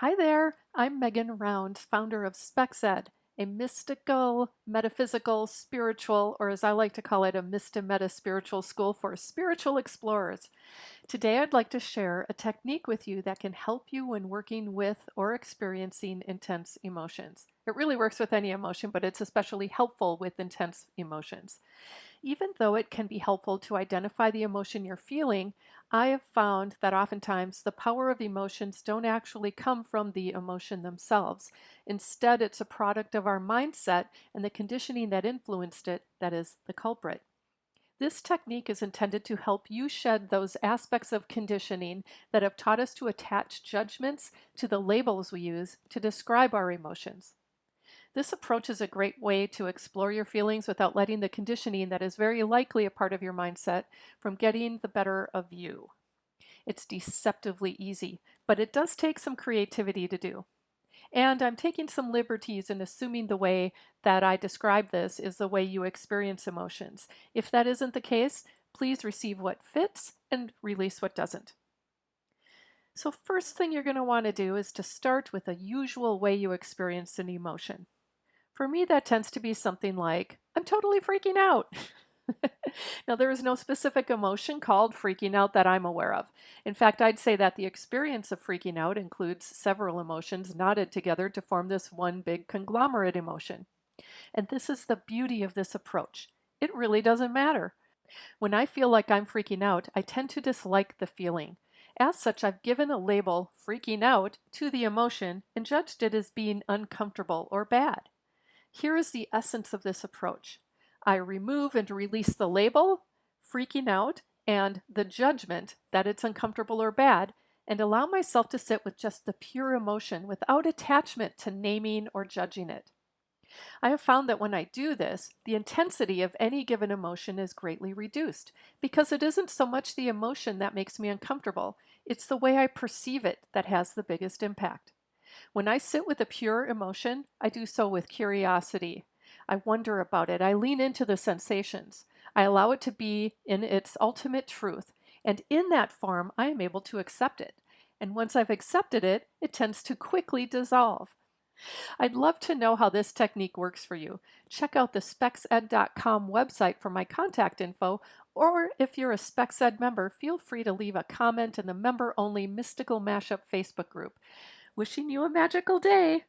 Hi there, I'm Megan Round, founder of SpEx-Ed, a mystical, metaphysical, spiritual, or as I like to call it, a Meta spiritual school for spiritual explorers. Today, I'd like to share a technique with you that can help you when working with or experiencing intense emotions. It really works with any emotion, but it's especially helpful with intense emotions. Even though it can be helpful to identify the emotion you're feeling, I have found that oftentimes the power of emotions don't actually come from the emotion themselves. Instead, it's a product of our mindset and the conditioning that influenced it that is the culprit. This technique is intended to help you shed those aspects of conditioning that have taught us to attach judgments to the labels we use to describe our emotions. This approach is a great way to explore your feelings without letting the conditioning that is very likely a part of your mindset from getting the better of you. It's deceptively easy, but it does take some creativity to do. And I'm taking some liberties in assuming the way that I describe this is the way you experience emotions. If that isn't the case, please receive what fits and release what doesn't. So first thing you're going to want to do is to start with a usual way you experience an emotion. For me, that tends to be something like, I'm totally freaking out. Now, there is no specific emotion called freaking out that I'm aware of. In fact, I'd say that the experience of freaking out includes several emotions knotted together to form this one big conglomerate emotion. And this is the beauty of this approach. It really doesn't matter. When I feel like I'm freaking out, I tend to dislike the feeling. As such, I've given a label, freaking out, to the emotion and judged it as being uncomfortable or bad. Here is the essence of this approach. I remove and release the label, freaking out, and the judgment that it's uncomfortable or bad, and allow myself to sit with just the pure emotion without attachment to naming or judging it. I have found that when I do this, the intensity of any given emotion is greatly reduced because it isn't so much the emotion that makes me uncomfortable, it's the way I perceive it that has the biggest impact. When I sit with a pure emotion, I do so with curiosity. I wonder about it. I lean into the sensations. I allow it to be in its ultimate truth. And in that form, I am able to accept it. And once I've accepted it, it tends to quickly dissolve. I'd love to know how this technique works for you. Check out the SpEx-Ed.com website for my contact info, or if you're a SpEx-Ed member, feel free to leave a comment in the member-only Mystical Mashup Facebook group. Wishing you a magical day.